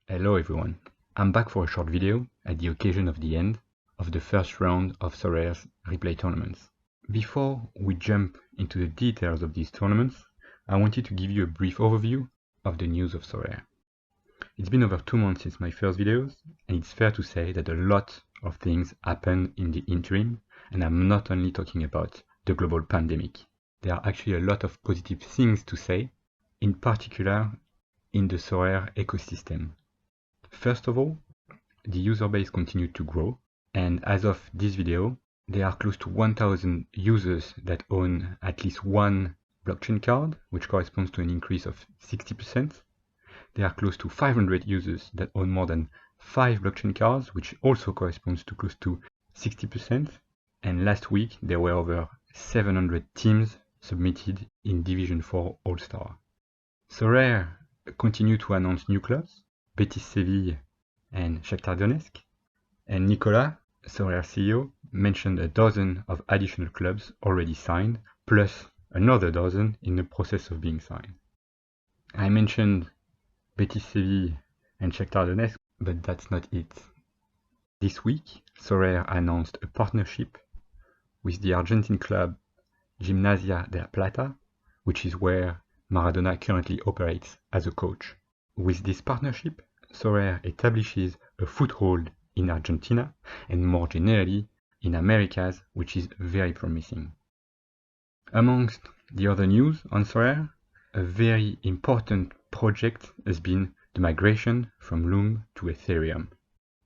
Hello everyone, I'm back for a short video at the occasion of the end of the first round of SORARE'S replay tournaments. Before we jump into the details of these tournaments, I wanted to give you a brief overview of the news of SORARE. It's been over 2 months since my first videos, and it's fair to say that a lot of things happened in the interim, and I'm not only talking about the global pandemic. There are actually a lot of positive things to say, in particular in the SORARE ecosystem. First of all, the user base continued to grow, and as of this video, there are close to 1,000 users that own at least one blockchain card, which corresponds to an increase of 60%. There are close to 500 users that own more than 5 blockchain cards, which also corresponds to close to 60%. And last week, there were over 700 teams submitted in Division 4 All-Star. SORARE continued to announce new clubs, Betis Seville and Shakhtar Donetsk, and Nicolas, SORARE CEO, mentioned a dozen of additional clubs already signed, plus another dozen in the process of being signed. I mentioned Betis Seville and Shakhtar Donetsk, but that's not it. This week, SORARE announced a partnership with the Argentine club Gimnasia de La Plata, which is where Maradona currently operates as a coach. With this partnership, SORARE establishes a foothold in Argentina and more generally in Americas, which is very promising. Amongst the other news on SORARE, a very important project has been the migration from LOOM to Ethereum.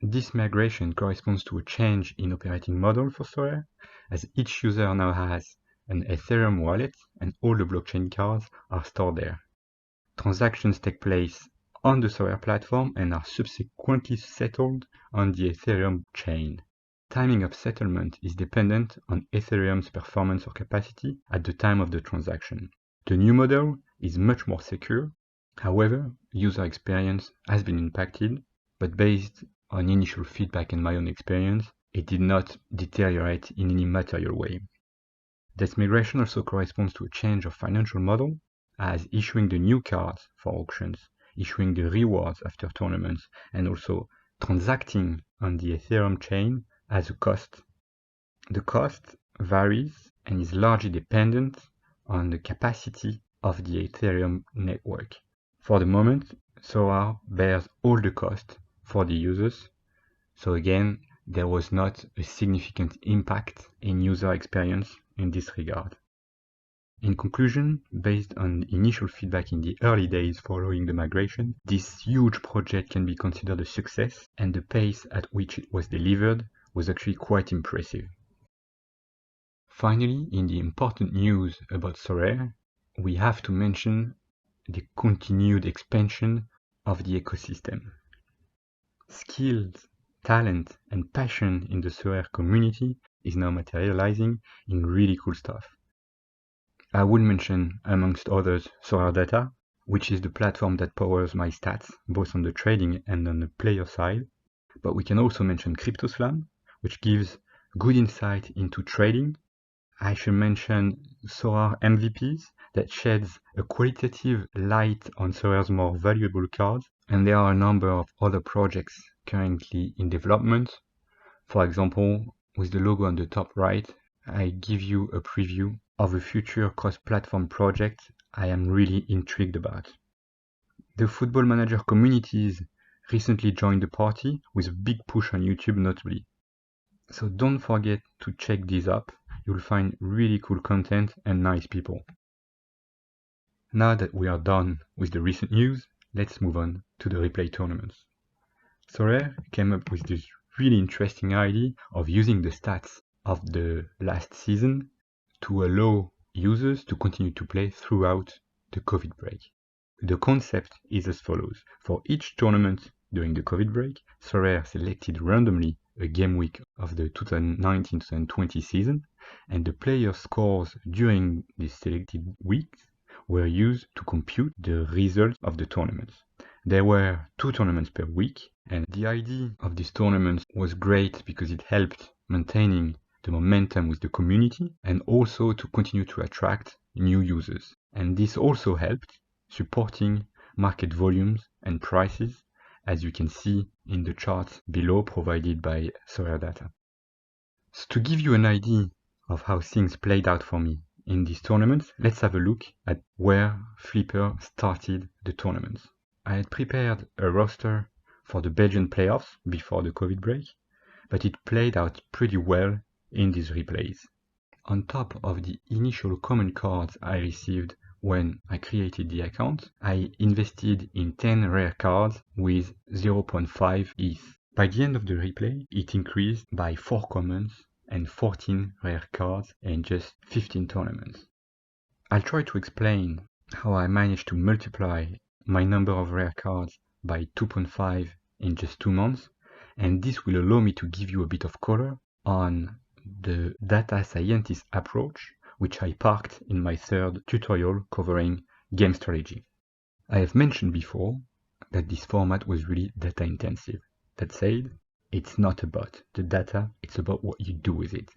This migration corresponds to a change in operating model for SORARE, as each user now has an Ethereum wallet and all the blockchain cards are stored there. Transactions take place on the SORARE platform and are subsequently settled on the Ethereum chain. Timing of settlement is dependent on Ethereum's performance or capacity at the time of the transaction. The new model is much more secure. However, user experience has been impacted, but based on initial feedback and my own experience, it did not deteriorate in any material way. This migration also corresponds to a change of financial model, as issuing the new cards for auctions, issuing the rewards after tournaments, and also transacting on the Ethereum chain has a cost. The cost varies and is largely dependent on the capacity of the Ethereum network. For the moment, SORARE bears all the cost for the users, so again, there was not a significant impact in user experience in this regard. In conclusion, based on the initial feedback in the early days following the migration, this huge project can be considered a success, and the pace at which it was delivered was actually quite impressive. Finally, in the important news about SORARE, we have to mention the continued expansion of the ecosystem. Skills, talent, and passion in the SORARE community is now materializing in really cool stuff. I would mention, amongst others, SORARE Data, which is the platform that powers my stats, both on the trading and on the player side. But we can also mention CryptoSlam, which gives good insight into trading. I should mention SORARE MVPs, that sheds a qualitative light on SORARE's more valuable cards. And there are a number of other projects currently in development. For example, with the logo on the top right, I give you a preview of a future cross-platform project I am really intrigued about. The Football Manager communities recently joined the party with a big push on YouTube notably. So don't forget to check these up, you'll find really cool content and nice people. Now that we are done with the recent news, let's move on to the replay tournaments. SORARE came up with this really interesting idea of using the stats of the last season to allow users to continue to play throughout the COVID break. The concept is as follows. For each tournament during the COVID break, SORARE selected randomly a game week of the 2019-2020 season, and the player scores during these selected weeks were used to compute the results of the tournaments. There were 2 tournaments per week, and the idea of these tournaments was great because it helped maintaining the momentum with the community and also to continue to attract new users. And this also helped supporting market volumes and prices as you can see in the chart below provided by Sorare data. So to give you an idea of how things played out for me in these tournaments, let's have a look at where Flipper started the tournaments. I had prepared a roster for the Belgian playoffs before the COVID break, but it played out pretty well in these replays. On top of the initial common cards I received when I created the account, I invested in 10 rare cards with 0.5 ETH. By the end of the replay, it increased by 4 commons and 14 rare cards in just 15 tournaments. I'll try to explain how I managed to multiply my number of rare cards by 2.5 in just 2 months, and this will allow me to give you a bit of color on the data scientist approach, which I parked in my third tutorial covering game strategy. I have mentioned before that this format was really data intensive. That said, it's not about the data, it's about what you do with it.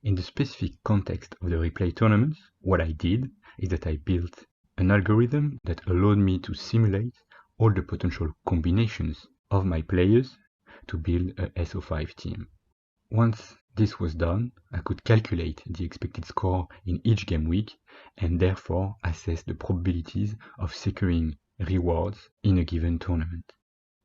In the specific context of the replay tournaments, what I did is that I built an algorithm that allowed me to simulate all the potential combinations of my players to build a SO5 team. Once this was done, I could calculate the expected score in each game week and therefore assess the probabilities of securing rewards in a given tournament.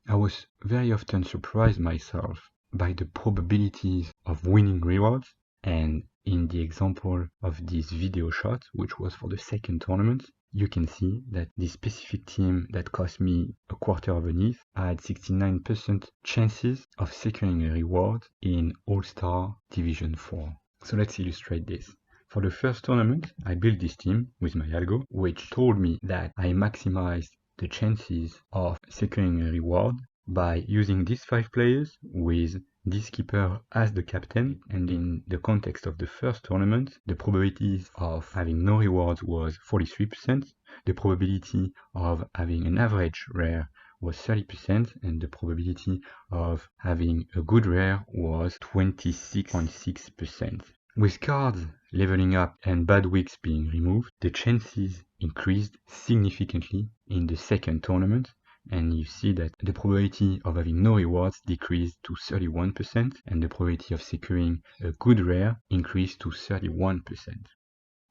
I was very often surprised myself by the probabilities of winning rewards, and in the example of this video shot, which was for the second tournament, you can see that this specific team that cost me a quarter of an ETH had 69% chances of securing a reward in All-Star Division 4. So let's illustrate this. For the first tournament, I built this team with my algo, which told me that I maximized the chances of securing a reward by using these 5 players with this keeper as the captain, and in the context of the first tournament, the probability of having no rewards was 43%, the probability of having an average rare was 30%, and the probability of having a good rare was 26.6%. With cards leveling up and bad weeks being removed, the chances increased significantly in the second tournament, and you see that the probability of having no rewards decreased to 31%, and the probability of securing a good rare increased to 31%.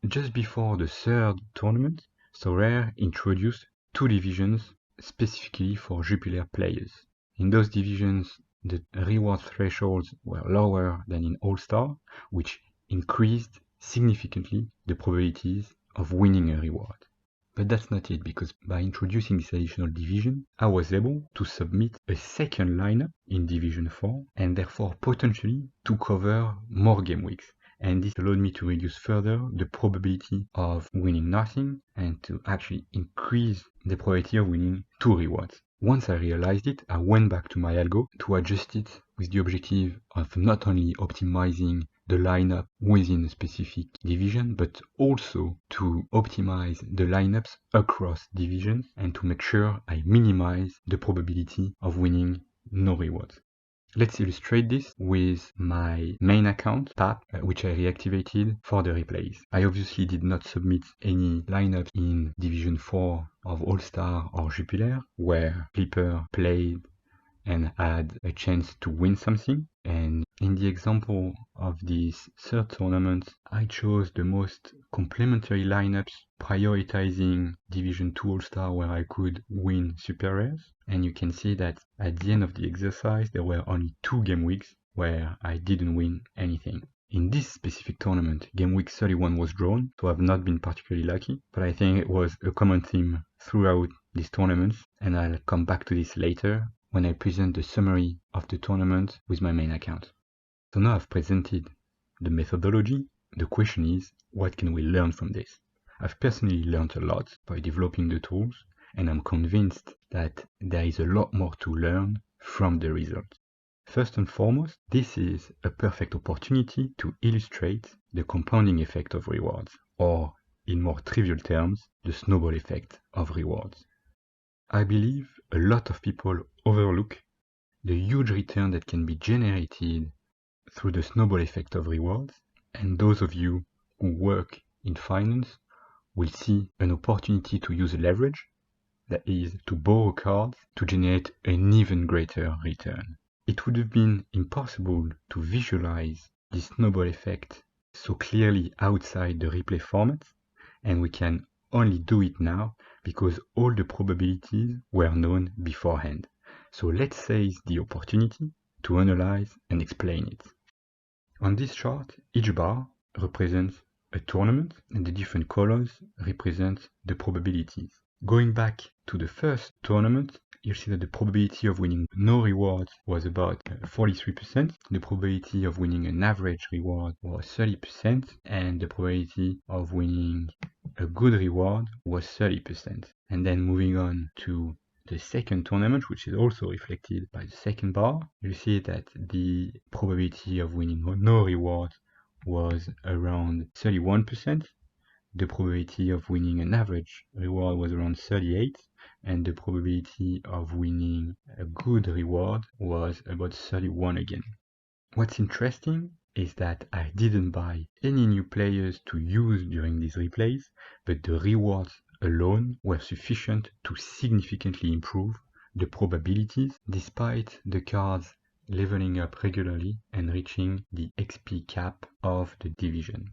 Just before the third tournament, Sorare introduced 2 divisions specifically for Jupiler players. In those divisions, the reward thresholds were lower than in All-Star, which increased significantly the probabilities of winning a reward. But that's not it, because by introducing this additional division, I was able to submit a second lineup in Division 4 and therefore potentially to cover more game weeks. And this allowed me to reduce further the probability of winning nothing and to actually increase the probability of winning 2 rewards. Once I realized it, I went back to my algo to adjust it with the objective of not only optimizing the lineup within a specific division, but also to optimize the lineups across divisions and to make sure I minimize the probability of winning no rewards. Let's illustrate this with my main account, PAP, which I reactivated for the replays. I obviously did not submit any lineups in Division 4 of All-Star or Jupiler, where Flipper played and had a chance to win something. And in the example of this third tournament, I chose the most complementary lineups, prioritizing Division 2 All-Star where I could win Super Rares. And you can see that at the end of the exercise, there were only 2 game weeks where I didn't win anything. In this specific tournament, game week 31 was drawn, so I've not been particularly lucky, but I think it was a common theme throughout these tournaments, and I'll come back to this later when I present the summary of the tournament with my main account. So now I've presented the methodology. The question is, what can we learn from this? I've personally learned a lot by developing the tools, and I'm convinced that there is a lot more to learn from the results. First and foremost, this is a perfect opportunity to illustrate the compounding effect of rewards, or in more trivial terms, the snowball effect of rewards. I believe a lot of people overlook the huge return that can be generated through the snowball effect of rewards, and those of you who work in finance will see an opportunity to use leverage, that is, to borrow cards to generate an even greater return. It would have been impossible to visualize this snowball effect so clearly outside the replay format, and we can only do it now because all the probabilities were known beforehand. So let's seize the opportunity to analyze and explain it. On this chart, each bar represents a tournament and the different colors represent the probabilities. Going back to the first tournament, you'll see that the probability of winning no rewards was about 43%, the probability of winning an average reward was 30%, and the probability of winning a good reward was 30%. And then moving on to the second tournament, which is also reflected by the second bar, you see that the probability of winning no reward was around 31%, the probability of winning an average reward was around 38%, and the probability of winning a good reward was about 31% again. What's interesting is that I didn't buy any new players to use during these replays, but the rewards alone were sufficient to significantly improve the probabilities despite the cards leveling up regularly and reaching the XP cap of the division.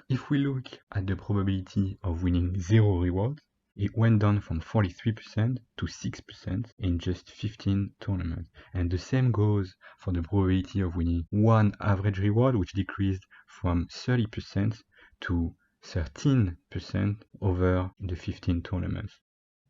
If we look at the probability of winning 0 rewards, it went down from 43% to 6% in just 15 tournaments. And the same goes for the probability of winning 1 average reward, which decreased from 30% to 13% over the 15 tournaments.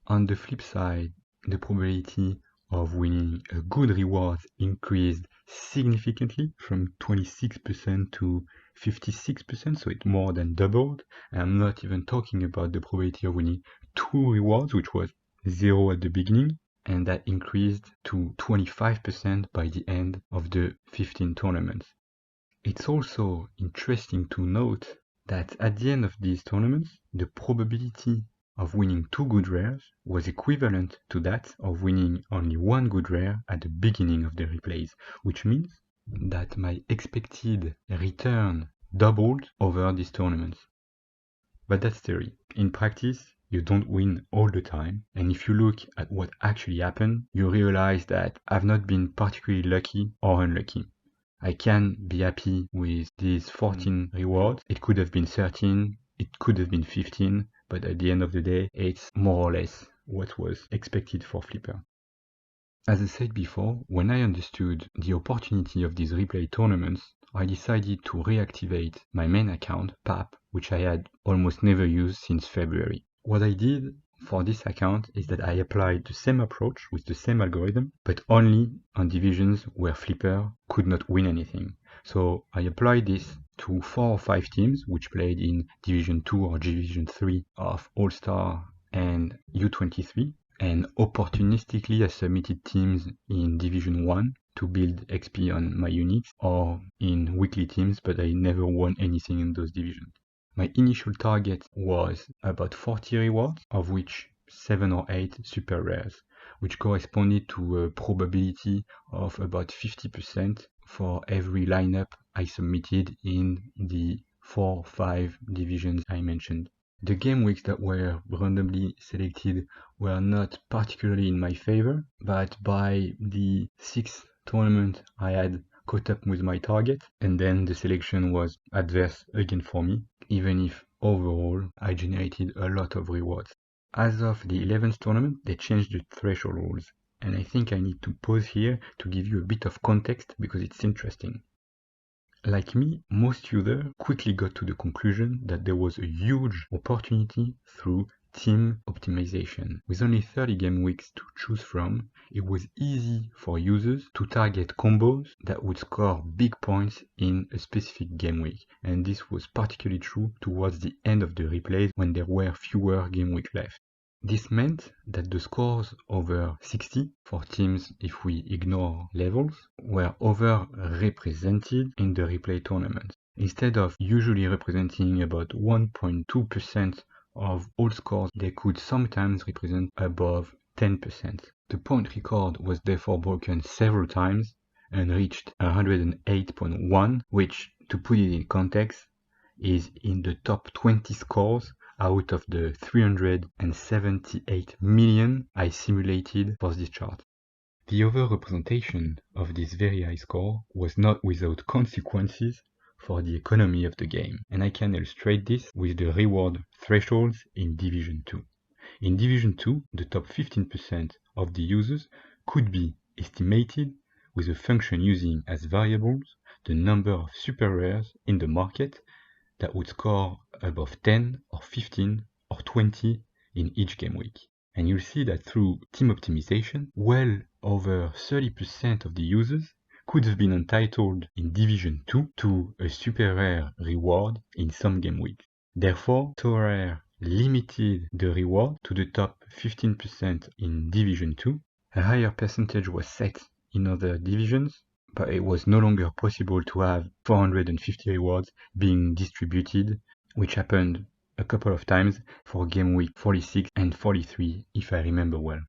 On the flip side, the probability of winning a good reward increased significantly from 26% to 56%, so it more than doubled. And I'm not even talking about the probability of winning 2 rewards, which was 0 at the beginning, and that increased to 25% by the end of the 15 tournaments. It's also interesting to note that at the end of these tournaments, the probability of winning 2 good rares was equivalent to that of winning only 1 good rare at the beginning of the replays, which means that my expected return doubled over these tournaments. But that's theory. In practice, you don't win all the time, and if you look at what actually happened, you realize that I've not been particularly lucky or unlucky. I can be happy with these 14 rewards. It could have been 13, it could have been 15, but at the end of the day, it's more or less what was expected for Flipper. As I said before, when I understood the opportunity of these replay tournaments, I decided to reactivate my main account, PAP, which I had almost never used since February. What I did for this account is that I applied the same approach with the same algorithm, but only on divisions where Flipper could not win anything. So I applied this to 4 or 5 teams which played in Division 2 or Division 3 of All-Star and U23, and opportunistically I submitted teams in Division 1 to build XP on my units, or in weekly teams, but I never won anything in those divisions. My initial target was about 40 rewards, of which 7 or 8 super rares, which corresponded to a probability of about 50% for every lineup I submitted in the 4 or 5 divisions I mentioned. The game weeks that were randomly selected were not particularly in my favor, but by the 6th tournament I had caught up with my target, and then the selection was adverse again for me, even if overall I generated a lot of rewards. As of the 11th tournament, they changed the threshold rules, and I think I need to pause here to give you a bit of context because it's interesting. Like me, most users quickly got to the conclusion that there was a huge opportunity through team optimization. With only 30 game weeks to choose from, it was easy for users to target combos that would score big points in a specific game week, and this was particularly true towards the end of the replays when there were fewer game weeks left. This meant that the scores over 60 for teams, if we ignore levels, were overrepresented in the replay tournaments. Instead of usually representing about 1.2% of all scores, they could sometimes represent above 10%. The point record was therefore broken several times and reached 108.1, which, to put it in context, is in the top 20 scores out of the 378 million I simulated for this chart. The overrepresentation of this very high score was not without consequences for the economy of the game, and I can illustrate this with the reward thresholds in Division 2. In Division 2, the top 15% of the users could be estimated with a function using as variables the number of super rares in the market that would score above 10 or 15 or 20 in each game week. And you'll see that through team optimization, well over 30% of the users could have been entitled in Division 2 to a super rare reward in some game weeks. Therefore, SORARE limited the reward to the top 15% in Division 2. A higher percentage was set in other divisions, but it was no longer possible to have 450 rewards being distributed, which happened a couple of times for game week 46 and 43, if I remember well.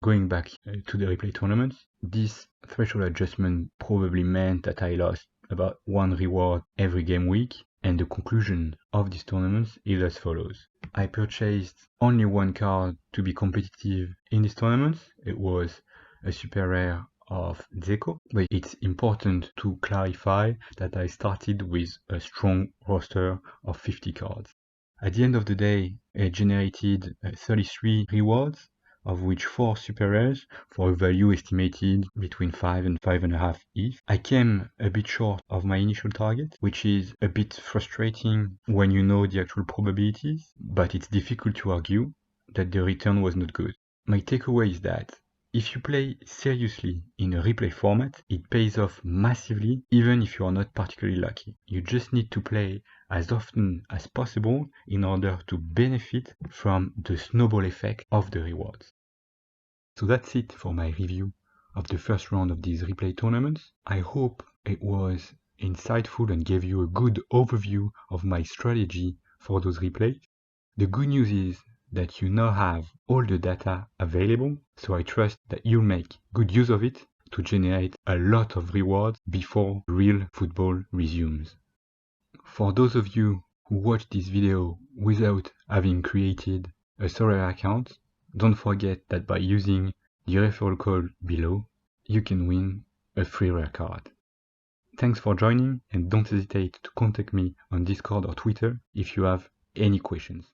Going back to the replay tournaments, this threshold adjustment probably meant that I lost about 1 reward every game week, and the conclusion of these tournaments is as follows. I purchased only 1 card to be competitive in these tournaments. It was a super rare of Zeko, but it's important to clarify that I started with a strong roster of 50 cards. At the end of the day, I generated 33 rewards, of which 4 super rares for a value estimated between 5 and 5.5 ETH. I came a bit short of my initial target, which is a bit frustrating when you know the actual probabilities, but it's difficult to argue that the return was not good. My takeaway is that if you play seriously in a replay format, it pays off massively even if you are not particularly lucky. You just need to play as often as possible in order to benefit from the snowball effect of the rewards. So that's it for my review of the first round of these replay tournaments. I hope it was insightful and gave you a good overview of my strategy for those replays. The good news is that you now have all the data available, so I trust that you'll make good use of it to generate a lot of rewards before real football resumes. For those of you who watched this video without having created a SORARE account, don't forget that by using the referral code below, you can win a free rare card. Thanks for joining, and don't hesitate to contact me on Discord or Twitter if you have any questions.